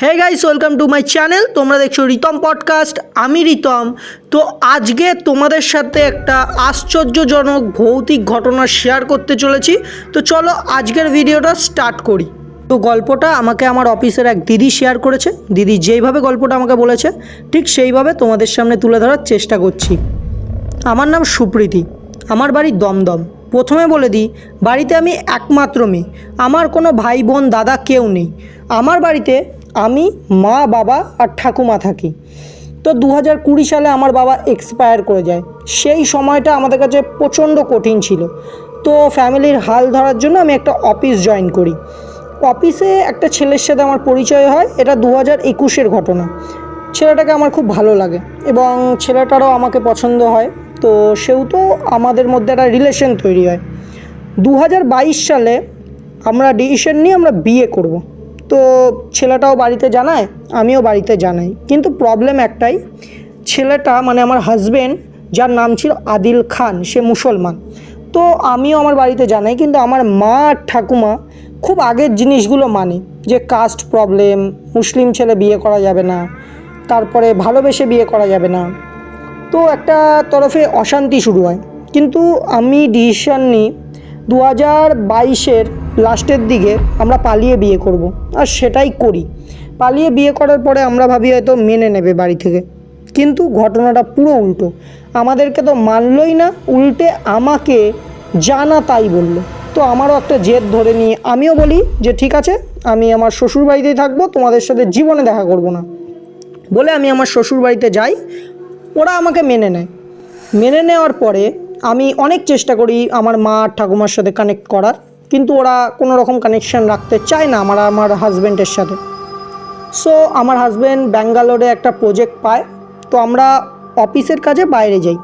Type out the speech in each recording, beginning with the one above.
Hey guys, welcome to my channel. তোমরা দেখছো Ritam podcast. আমি রিতম। তো আজকে তোমাদের সাথে একটা আশ্চর্যজনক ভৌতিক ঘটনা শেয়ার করতে চলেছি। তো চলো আজকের ভিডিওটা স্টার্ট করি। তো গল্পটা আমাকে আমার অফিসের এক দিদি শেয়ার করেছে। দিদি যেইভাবে গল্পটা আমাকে বলেছে ঠিক সেইভাবে তোমাদের সামনে তুলে ধরার চেষ্টা করছি। আমার নাম সুপ্রীতি, আমার বাড়ি দমদম। প্রথমে বলে দিই, বাড়িতে আমি একমাত্র মেয়ে। আমার কোনো ভাই বোন দাদা কেউ নেই। আমার বাড়িতে আমি, মা, বাবা আর ঠাকুমা থাকি। তো 2020 সালে আমার বাবা এক্সপায়ার করে যায়। সেই সময়টা আমাদের কাছে প্রচণ্ড কঠিন ছিল। তো ফ্যামিলির হাল ধরার জন্য আমি একটা অফিস জয়েন করি। অফিসে একটা ছেলের সাথে আমার পরিচয় হয়। এটা 2021-এর ঘটনা। ছেলেটাকে আমার খুব ভালো লাগে এবং ছেলেটারও আমাকে পছন্দ হয়। তো সেহেতু আমাদের মধ্যে একটা রিলেশন তৈরি হয়। 2022 সালে আমরা ডিসিশন নিয়ে আমরা বিয়ে করব। তো ছেলেটাও বাড়িতে জানায়, আমিও বাড়িতে জানাই। কিন্তু প্রবলেম একটাই, ছেলেটা মানে আমার হাজব্যান্ড, যার নাম ছিল আদিল খান, সে মুসলমান। তো আমিও আমার বাড়িতে জানাই, কিন্তু আমার মা আর ঠাকুমা খুব আগের জিনিসগুলো মানে, যে কাস্ট প্রবলেম, মুসলিম ছেলে বিয়ে করা যাবে না, তারপরে ভালোবেসে বিয়ে করা যাবে না। তো একটা তরফে অশান্তি শুরু হয়। কিন্তু আমি ডিসিশন নিই 2022-এর লাস্টের দিকে আমরা পালিয়ে বিয়ে করব। আর সেটাই করি। পালিয়ে বিয়ে করার পরে আমরা ভাবি হয়তো মেনে নেবে বাড়ি থেকে, কিন্তু ঘটনাটা পুরো উল্টো। আমাদেরকে তো মানলই না, উল্টে আমাকে জানা তাই বললো। তো আমারও একটা জেদ ধরে নিয়ে আমিও বলি যে ঠিক আছে, আমি আমার শ্বশুর বাড়িতেই থাকবো, তোমাদের সাথে জীবনে দেখা করব না বলে আমি আমার শ্বশুর বাড়িতে যাই। ওরা আমাকে মেনে নেয়। মেনে নেওয়ার পরে আমি অনেক চেষ্টা করি আমার মা ঠাকুমার সাথে কানেক্ট করার, কিন্তু ওরা কোনো রকম কানেকশান রাখতে চায় না আমার হাজব্যান্ডের সাথে। সো আমার হাজব্যান্ড ব্যাঙ্গালোরে একটা প্রজেক্ট পায়। তো আমরা অফিসের কাজে বাইরে যাই।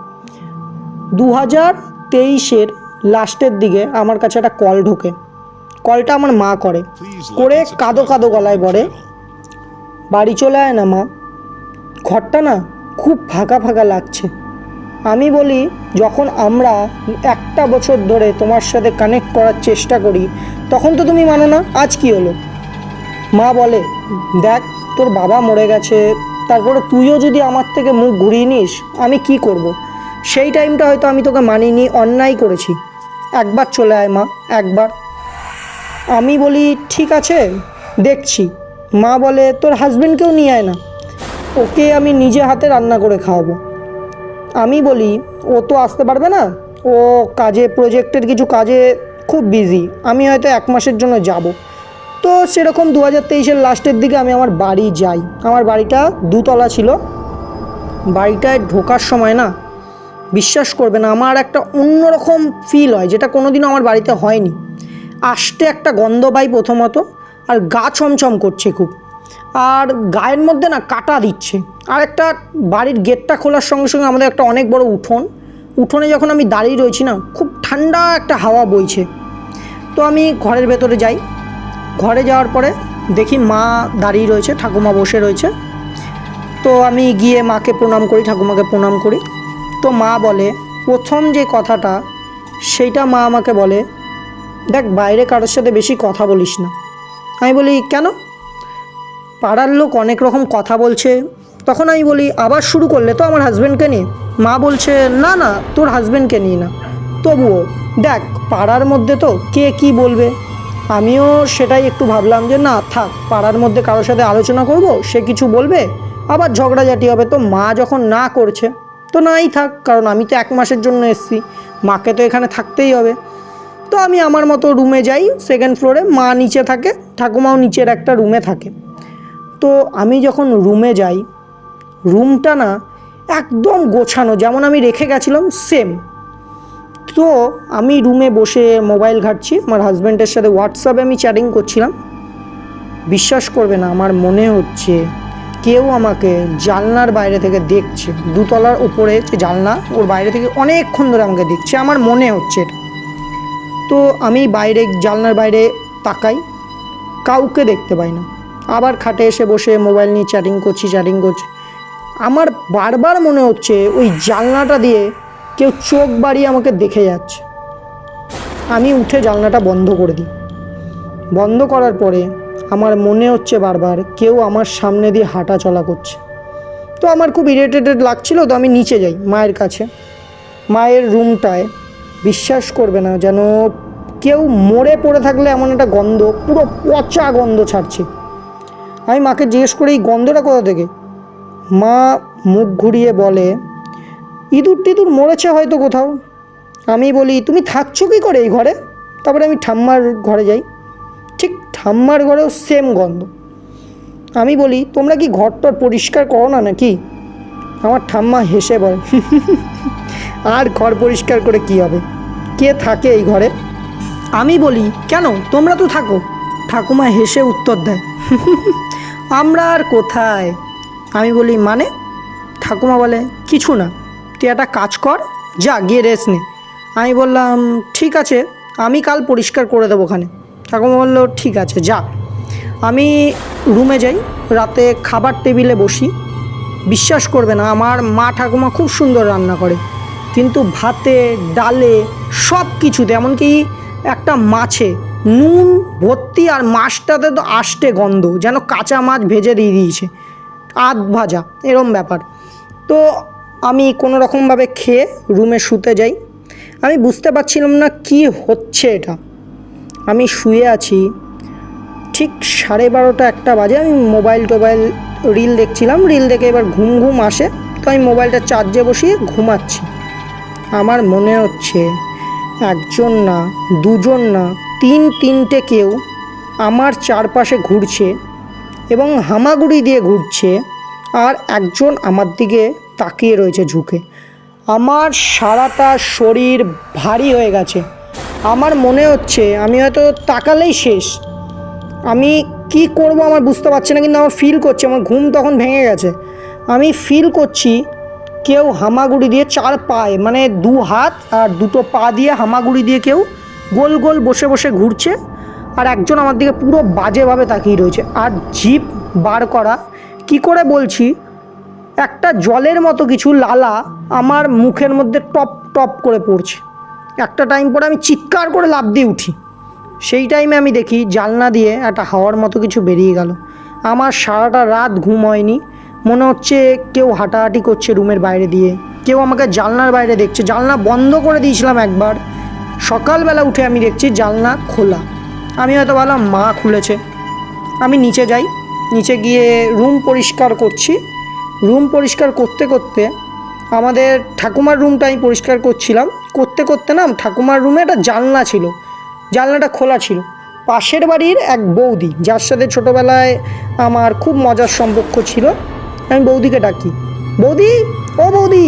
2023-এর লাস্টের দিকে আমার কাছে একটা কল ঢোকে। কলটা আমার মা করে কাঁদো কাঁদো গলায় বলে, বাড়ি চলে আয় না মা, ঘরটা না খুব ফাঁকা ফাঁকা লাগছে। আমি বলি, যখন আমরা একটা বছর ধরে তোমার সাথে কানেক্ট করার চেষ্টা করি তখন তো তুমি মানো না, আজ কি হলো? মা বলে, দেখ তোর বাবা মরে গেছে, তারপরে তুইও যদি আমার থেকে মুখ ঘুরিয়ে নিস আমি কি করব। সেই টাইমটা হয়তো আমি তোকে মানিনি, অন্যায় করেছি, একবার চলে আয় মা, একবার। আমি বলি ঠিক আছে দেখছি। মা বলে, তোর হাজব্যান্ডকেও নিয়ে আয় না, ওকে আমি নিজে হাতে রান্না করে খাওয়াবো। আমি বলি, ও তো আসতে পারবে না, ও কাজে, প্রজেক্টের কিছু কাজে খুব বিজি, আমি হয়তো 1 মাসের জন্য যাব। তো সেরকম 2023-এর লাস্টের দিকে আমি আমার বাড়ি যাই। আমার বাড়িটা 2 তলা ছিল। বাড়িটায় ঢোকার সময় না, বিশ্বাস করবে না, আমার একটা অন্যরকম ফিল হয় যেটা কোনোদিনও আমার বাড়িতে হয়নি। আসতে একটা গন্ধ পাই প্রথমত, আর গা ছমছম করছে খুব, আর গায়ের মধ্যে না কাটা দিচ্ছে। আর একটা বাড়ির গেটটা খোলার সঙ্গে সঙ্গে আমাদের একটা অনেক বড় উঠোনে যখন আমি দাঁড়িয়ে রয়েছি না, খুব ঠান্ডা একটা হাওয়া বইছে। তো আমি ঘরের ভেতরে যাই। ঘরে যাওয়ার পরে দেখি মা দাঁড়িয়ে রয়েছে, ঠাকুমা বসে রয়েছে। তো আমি গিয়ে মাকে প্রণাম করি, ঠাকুমাকে প্রণাম করি। তো মা বলে, প্রথম যে কথাটা সেইটা মা আমাকে বলে, দেখ বাইরে কারোর সাথে বেশি কথা বলিস না। আমি বলি কেন? পাড়ার লোক অনেক রকম কথা বলছে। তখন আমি বলি, আবার শুরু করলে তো আমার হাজব্যান্ডকে নিয়ে? মা বলছে, না না, তোর হাজব্যান্ডকে নিয়ে না, তবুও দেখ পাড়ার মধ্যে তো কে কি বলবে। আমিও সেটাই একটু ভাবলাম যে না থাক, পাড়ার মধ্যে কারোর সাথে আলোচনা করব, সে কিছু বলবে, আবার ঝগড়াঝাটি হবে। তো মা যখন না করছে তো নাই থাক, কারণ আমি তো 1 মাসের জন্য এসেছি, মাকে তো এখানে থাকতেই হবে। তো আমি আমার মতো রুমে যাই, 2nd ফ্লোরে। মা নিচে থাকে, ঠাকুমাও নিচের একটা রুমে থাকে। তো আমি যখন রুমে যাই, রুমটা না একদম গোছানো, যেমন আমি রেখে গেছিলাম সেম। তো আমি রুমে বসে মোবাইল ঘাঁটছি, আমার হাজব্যান্ডের সাথে হোয়াটসঅ্যাপে আমি চ্যাটিং করছিলাম। বিশ্বাস করবে না, আমার মনে হচ্ছে কেউ আমাকে জানলার বাইরে থেকে দেখছে। 2 তলার উপরে যে জানলা, ওর বাইরে থেকে অনেকক্ষণ ধরে আমাকে দেখছে, আমার মনে হচ্ছে এটা। তো আমি বাইরে, জানলার বাইরে তাকাই, কাউকে দেখতে পাই না। আবার খাটে এসে বসে মোবাইল নিয়ে চ্যাটিং করছি। আমার বারবার মনে হচ্ছে ওই জানলাটা দিয়ে কেউ চোখ বাড়িয়ে আমাকে দেখে যাচ্ছে। আমি উঠে জানলাটা বন্ধ করে দিই। বন্ধ করার পরে আমার মনে হচ্ছে বারবার কেউ আমার সামনে দিয়ে হাঁটা চলা করছে। তো আমার খুব ইরিটেটেড লাগছিল, তো আমি নিচে যাই মায়ের কাছে। মায়ের রুমটায় বিশ্বাস করবে না, যেন কেউ মরে পড়ে থাকলে এমন একটা গন্ধ, পুরো পচা গন্ধ ছাড়ছে। আমি মাকে জিজ্ঞেস করি এই গন্ধটা কোথা থেকে। মা মুখ ঘুরিয়ে বলে ইঁদুর টিঁদুর মরেছে হয়তো কোথাও। আমি বলি তুমি থাকছো কী করে এই ঘরে? তারপরে আমি ঠাম্মার ঘরে যাই, ঠিক ঠাম্মার ঘরেও সেম গন্ধ। আমি বলি তোমরা কি ঘরটর পরিষ্কার করো না নাকি? আমার ঠাম্মা হেসে বলে আর ঘর পরিষ্কার করে কি হবে, কে থাকে এই ঘরে? আমি বলি কেন, তোমরা তো থাকো। ঠাকুমা হেসে উত্তর দেয় আমরা আর কোথায়। আমি বলি মানে? ঠাকুমা বলে কিছু না, তুই একটা কাজ কর, যা গিয়ে রেস্ট নে। আমি বললাম ঠিক আছে, আমি কাল পরিষ্কার করে দেবো ওখানে। ঠাকুমা বললো ঠিক আছে যা। আমি রুমে যাই, রাতে খাবার টেবিলে বসি। বিশ্বাস করবে না, আমার মা ঠাকুমা খুব সুন্দর রান্না করে, কিন্তু ভাতে ডালে সব কিছুতে, এমনকি একটা মাছে নুন ভর্তি, আর মাছটাতে তো আষ্টে গন্ধ, যেন কাঁচা মাছ ভেজে দিয়ে দিয়েছে, আধ ভাজা এরম ব্যাপার। তো আমি কোনো রকমভাবে খেয়ে রুমে শুতে যাই। আমি বুঝতে পারছিলাম না কি হচ্ছে এটা। আমি শুয়ে আছি, ঠিক 12:30 একটা বাজে। আমি মোবাইল রিল দেখছিলাম, রিল দেখে এবার ঘুম ঘুম আসে, তো আমি মোবাইলটা চার্জে বসিয়ে ঘুমাচ্ছি। আমার মনে হচ্ছে একজন না, দুজন না, তিনটে কেউ আমার চারপাশে ঘুরছে এবং হামাগুড়ি দিয়ে ঘুরছে, আর একজন আমার দিকে তাকিয়ে রয়েছে ঝুঁকে। আমার সারাটা শরীর ভারী হয়ে গেছে। আমার মনে হচ্ছে আমি হয়তো তাকালেই শেষ। আমি কি করব আমার বুঝতে পারছি না, কিন্তু আমার ফিল করছি, আমার ঘুম তখন ভেঙে গেছে। আমি ফিল করছি কেউ হামাগুড়ি দিয়ে চার পায়ে, মানে দু হাত আর দুটো পা দিয়ে হামাগুড়ি দিয়ে কেউ গোল গোল বসে বসে ঘুরছে, আর একজন আমার দিকে পুরো বাজেভাবে তাকিয়ে রয়েছে। আর জিভ বার করা, কি করে বলছি, একটা জলের মতো কিছু লালা আমার মুখের মধ্যে টপ টপ করে পড়ছে। একটা টাইম পরে আমি চিৎকার করে লাফ দিয়ে উঠি। সেই টাইমে আমি দেখি জানলা দিয়ে একটা হাওয়ার মতো কিছু বেরিয়ে গেল। আমার সারাটা রাত ঘুম হয়নি, মনে হচ্ছে কেউ হাঁটাহাঁটি করছে রুমের বাইরে দিয়ে, কেউ আমাকে জানলার বাইরে দেখছে। জানলা বন্ধ করে দিয়েছিলাম একবার, সকালবেলা উঠে আমি দেখছি জানলা খোলা। আমি হয়তো ভাবলাম মা খুলেছে। আমি নিচে যাই, নিচে গিয়ে রুম পরিষ্কার করছি। রুম পরিষ্কার করতে করতে আমাদের ঠাকুমার রুমটা আমি পরিষ্কার করছিলাম, করতে করতে না ঠাকুমার রুমে একটা জানলা ছিল, জানলাটা খোলা ছিল। পাশের বাড়ির এক বৌদি, যার সাথে ছোটোবেলায় আমার খুব মজার সম্পর্ক ছিল, আমি বৌদিকে ডাকি, বৌদি ও বৌদি।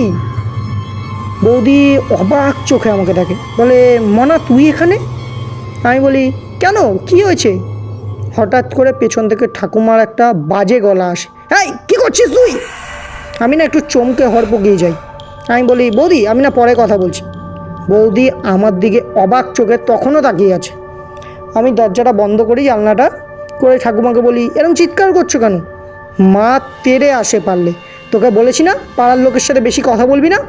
বৌদি অবাক চোখে আমাকে দেখে, বলে মনা তুই এখানে? আমি বলি কেন, কি হয়েছে? হঠাৎ করে পেছন থেকে ঠাকুমার একটা বাজে গলা আসে, এই কী করছিস তুই? আমি না একটু চমকে হড়বড়িয়ে যাই। আমি বলি বৌদি আমি না পরে কথা বলছি। বৌদি আমার দিকে অবাক চোখে তখনও তাকিয়ে আছে। আমি দরজাটা বন্ধ করি, জানলাটা করে ঠাকুমাকে বলি এরকম চিৎকার করছো কেন? মা তেড়ে আসে পারলে, তোকে বলেছি না পাড়ার লোকের সাথে বেশি কথা বলবি না।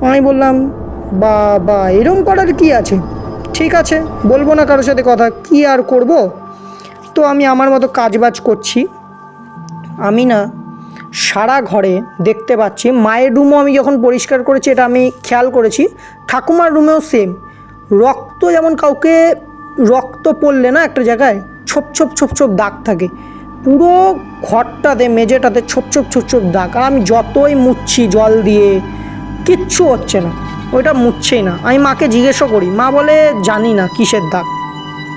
আমি বললাম বাবা এরম করার কি আছে, ঠিক আছে বলবো না কারোর সাথে কথা, কি আর করব। তো আমি আমার মতো কাজবাজ করছি। আমি না সারা ঘরে দেখতে পাচ্ছি, মায়ের রুমও আমি যখন পরিষ্কার করেছি এটা আমি খেয়াল করেছি, ঠাকুমার রুমেও সেম। রক্ত, যেমন কাউকে রক্ত পড়লে না একটা জায়গায় ছোপ ছোপ ছোপ ছোপ দাগ থাকে, পুরো ঘরটাতে মেঝেটাতে ছোপ ছোপ ছোপ ছোপ দাগ। আর আমি যতই মুছছি জল দিয়ে কিচ্ছু হচ্ছে না, ওইটা মুছছেই না। আমি মাকে জিজ্ঞেসও করি, মা বলে জানি না কিসের দাগ।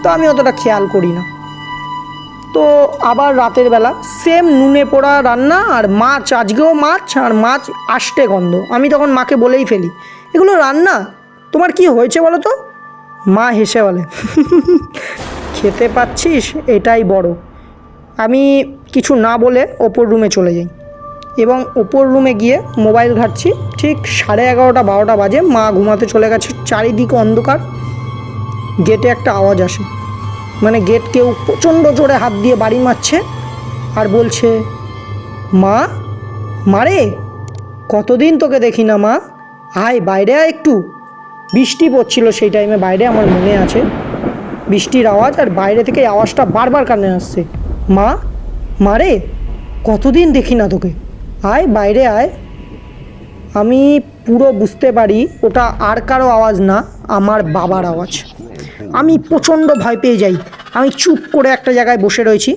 তো আমি অতটা খেয়াল করি না। তো আবার রাতের বেলা সেম নুনে পোড়া রান্না, আর মাছ, আজকেও মাছ, আর মাছ আষ্টে গন্ধ। আমি তখন মাকে বলেই ফেলি এগুলো রান্না, তোমার কি হয়েছে বলো তো? মা হেসে বলে খেতে পাচ্ছিস এটাই বড়। আমি কিছু না বলে ওপর রুমে চলে যাই এবং ওপর রুমে গিয়ে মোবাইল ঘাঁটছি। ঠিক 11:30-12টা বাজে, মা ঘুমাতে চলে গেছে। চারিদিকে অন্ধকার। গেটে একটা আওয়াজ আসে, মানে গেট কেউ প্রচণ্ড জোরে হাত দিয়ে বাড়ি মারছে আর বলছে মা, মারে কতদিন তোকে দেখি না মা, আয় বাইরে আয় একটু। বৃষ্টি পড়ছিল সেই টাইমে বাইরে, আমার মনে আছে। বৃষ্টির আওয়াজ, আর বাইরে থেকে এই আওয়াজটা বারবার কানে আসছে, মা, মারে, কতদিন দেখি না তোকে, আয় বাইরে আয়। আমি পুরো বুঝতে পারি ওটা আর কারো আওয়াজ না, আমার বাবার আওয়াজ। আমি প্রচণ্ড ভয় পেয়ে যাই। আমি চুপ করে একটা জায়গায় বসে রয়েছি,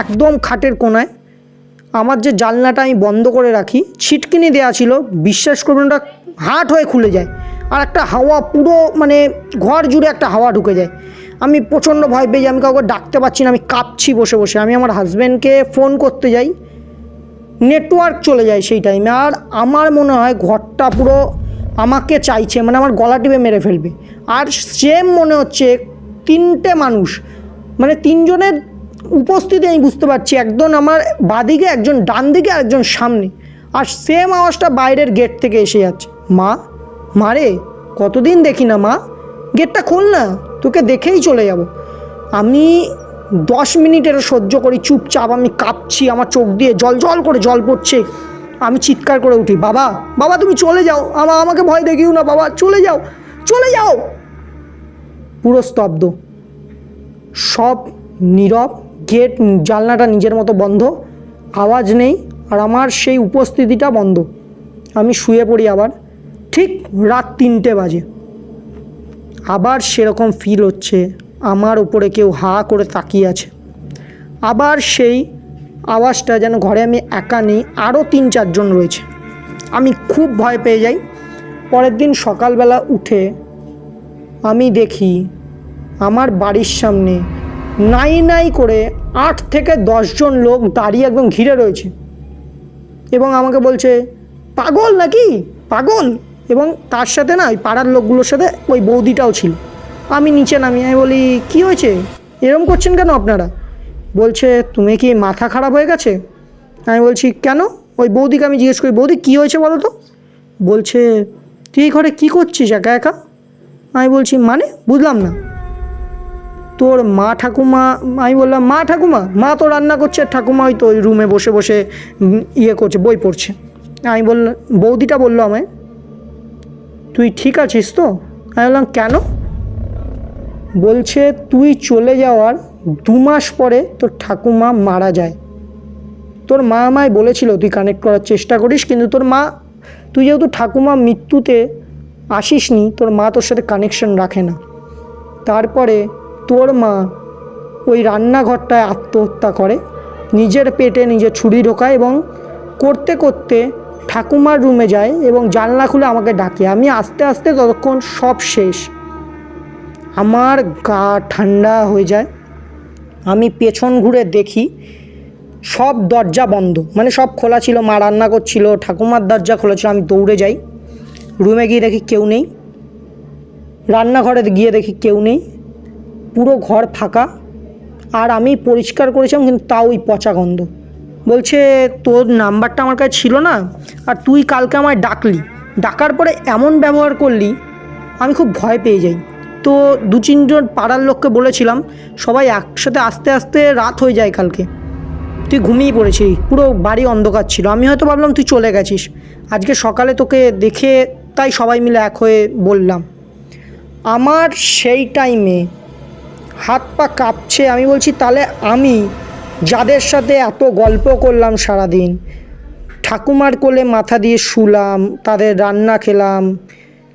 একদম খাটের কোণায়। আমার যে জানলাটা আমি বন্ধ করে রাখি, ছিটকিনি দেওয়া ছিল, বিশ্বাস করবেন ওটা হাট হয়ে খুলে যায়, আর একটা হাওয়া পুরো মানে ঘর জুড়ে একটা হাওয়া ঢুকে যায়। আমি প্রচণ্ড ভয় পেয়ে যাই, আমি কাউকে ডাকতে পারছি না, আমি কাঁপছি বসে বসে। আমি আমার হাজব্যান্ডকে ফোন করতে যাই, নেটওয়ার্ক চলে যায় সেই টাইমে, আর আমার মনে হয় ঘরটা পুরো আমাকে চাইছে, মানে আমার গলা টিপে মেরে ফেলবে। আর সেম মনে হচ্ছে তিনটে মানুষ, মানে তিনজনের উপস্থিতি আমি বুঝতে পারছি, একজন আমার বাঁদিকে, একজন ডান দিকে, আর একজন সামনে। আর সেম আওয়াজটা বাইরের গেট থেকে এসে যাচ্ছে, মা, মারে, কতদিন দেখি না মা, গেটটা খোল না, তোকে দেখেই চলে যাব। আমি 10 মিনিটেরও সহ্য করি চুপচাপ, আমি কাঁপছি, আমার চোখ দিয়ে জল জল করে জল পড়ছে। আমি চিৎকার করে উঠি, বাবা, বাবা তুমি চলে যাও, আমাকে ভয় দেখিও না বাবা, চলে যাও, চলে যাও। পুরো স্তব্ধ, সব নীরব, গেট জানলাটা নিজের মতো বন্ধ, আওয়াজ নেই, আর আমার সেই উপস্থিতিটা বন্ধ। আমি শুয়ে পড়ি আবার, ঠিক রাত 3টে বাজে। আবার সেরকম ফিল হচ্ছে আমার উপরে কেউ হা করে তাকিয়ে আছে। আবার সেই আওয়াজটা, যেন ঘরে আমি একা নেই, আরও 3-4 জন রয়েছে। আমি খুব ভয় পেয়ে যাই। পরের দিন সকালবেলা উঠে আমি দেখি আমার বাড়ির সামনে নাই নাই করে 8 থেকে 10 জন লোক দাঁড়িয়ে একদম ঘিরে রয়েছে, এবং আমাকে বলছে, পাগল নাকি, পাগল। এবং তার সাথে না ওই পাড়ার লোকগুলোর সাথে ওই বৌদিটাও ছিল। আমি নিচে নামি, আমি বলি, কী হয়েছে, এরম করছেন কেন আপনারা? বলছে, তুমি কি মাথা খারাপ হয়ে গেছে? আমি বলছি, কেন? ওই বৌদিকে আমি জিজ্ঞেস করি, বৌদি কী হয়েছে বলো তো? বলছে, তুই এই ঘরে কী করছিস একা একা? আমি বলছি, মানে বুঝলাম না। তোর মা ঠাকুমা? আমি বললাম, মা ঠাকুমা? মা তো রান্না করছে, আর ঠাকুমা হয়তো ওই রুমে বসে বসে ইয়ে করছে, বই পড়ছে। আমি বললাম, বৌদিটা বললো আমায়, তুই ঠিক আছিস তো? আমি বললাম, কেন? বলছে, তুই চলে যাওয়ার 2 মাস পরে তোর ঠাকুমা মারা যায়। তোর মা আমায় বলেছিল তুই কানেক্ট করার চেষ্টা করিস, কিন্তু তুই যেহেতু ঠাকুমা মৃত্যুতে আসিসনি, তোর মা তোর সাথে কানেকশন রাখে না। তারপরে তোর মা ওই রান্নাঘরটায় আত্মহত্যা করে, নিজের পেটে নিজে ছুরি ঢোকায়, এবং করতে করতে ঠাকুমার রুমে যায় এবং জানলা খুলে আমাকে ডাকে। আমি আস্তে আস্তে ততক্ষণ সব শেষ, আমার গা ঠান্ডা হয়ে যায়। আমি পেছন ঘুরে দেখি সব দরজা বন্ধ, মানে সব খোলা ছিল, মা রান্না করছিল, ঠাকুমার দরজা খোলা ছিল। আমি দৌড়ে যাই, রুমে গিয়ে দেখি কেউ নেই, রান্নাঘরে গিয়ে দেখি কেউ নেই, পুরো ঘর ফাঁকা। আর আমি পরিষ্কার করেছিলাম, কিন্তু তাও ওই পচা গন্ধ। বলছে, তোর নাম্বারটা আমার কাছে ছিল না, আর তুই কালকে আমায় ডাকার পরে এমন ব্যবহার করলি, আমি খুব ভয় পেয়ে যাই। তো 2-3 জন পাড়ার লোককে বলেছিলাম, সবাই একসাথে আস্তে আস্তে রাত হয়ে যায় কালকে। তুই ঘুমিয়ে পড়েছিস, পুরো বাড়ি অন্ধকার ছিল। আমি হয়তো ভাবলাম তুই চলে গেছিস, আজকে সকালে তোকে দেখে তাই সবাই মিলে এক হয়ে বললাম। আমার সেই টাইমে হাত পা কাঁপছে। আমি বলছি, তাহলে আমি যাদের সাথে এত গল্প করলাম সারাদিন, ঠাকুমার কোলে মাথা দিয়ে শুলাম, তাদের রান্না খেলাম,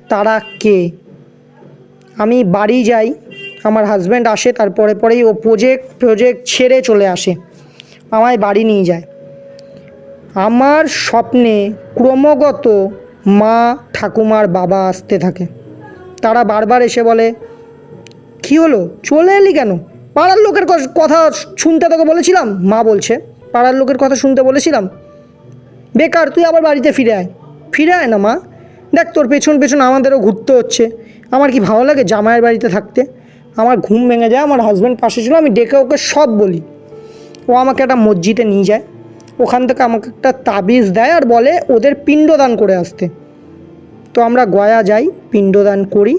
তারা কে? আমি বাড়ি যাই, আমার হাজব্যান্ড আসে, পরেই ও প্রজেক্ট ছেড়ে চলে আসে, আমায় বাড়ি নিয়ে যায়। আমার স্বপ্নে ক্রমাগত মা, ঠাকুমার বাবা আসতে থাকে। তারা বারবার এসে বলে, কী হলো, চলে এলি কেন? পাড়ার লোকের কথা শুনতে তোকে বলেছিলাম। মা বলছে, পাড়ার লোকের কথা শুনতে বলেছিলাম, বেকার, তুই আবার বাড়িতে ফিরে আয় না মা। দেখ, তোর পেছন পেছন আমাদেরও ঘুরতে হচ্ছে। আমার কি ভালো লাগে জামাইয়ের বাড়িতে থাকতে? আমার ঘুম ভেঙে যায়। আমার হাজব্যান্ড পাশে ছিল, আমি ডেকে ওকে সব বলি। ও আমাকে একটা মসজিদে নিয়ে যায়, ওখান থেকে আমাকে একটা তাবিজ দেয়, আর বলে ওদের পিণ্ডদান করে আসতে। তো আমরা গয়া যাই, পিণ্ডদান করি।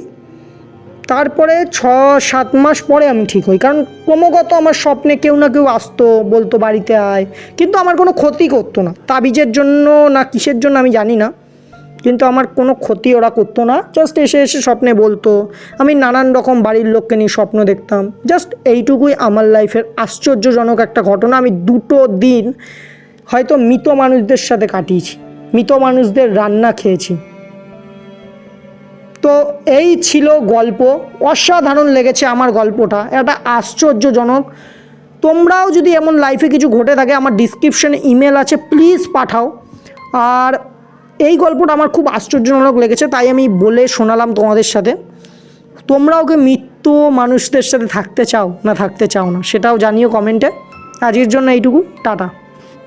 তারপরে 6-7 মাস পরে আমি ঠিক হই, কারণ ক্রমাগত আমার স্বপ্নে কেউ না কেউ আসতো, বলতো বাড়িতে আয়, কিন্তু আমার কোনো ক্ষতি করতো না। তাবিজের জন্য না কিসের জন্য আমি জানি না, কিন্তু আমার কোনো ক্ষতি ওরা করতো না, জাস্ট এসে এসে স্বপ্নে বলতো। আমি নানান রকম বাড়ির লোককে নিয়ে স্বপ্ন দেখতাম। জাস্ট এইটুকুই আমার লাইফের আশ্চর্যজনক একটা ঘটনা। আমি 2টো দিন হয়তো মৃত মানুষদের সাথে কাটিয়েছি, মৃত মানুষদের রান্না খেয়েছি। তো এই ছিল গল্প। অসাধারণ লেগেছে আমার গল্পটা, এটা আশ্চর্যজনক। তোমরাও যদি এমন লাইফে কিছু ঘটে থাকে, আমার ডিসক্রিপশনে ইমেল আছে, প্লিজ পাঠাও। আর এই গল্পটা আমার খুব আশ্চর্যজনক লেগেছে, তাই আমি বলে শোনালাম তোমাদের সাথে। তোমরাও কি মৃত্যু মানুষদের সাথে থাকতে চাও না থাকতে চাও না, সেটাও জানিও কমেন্টে। আজকের জন্য এইটুকু, টাটা।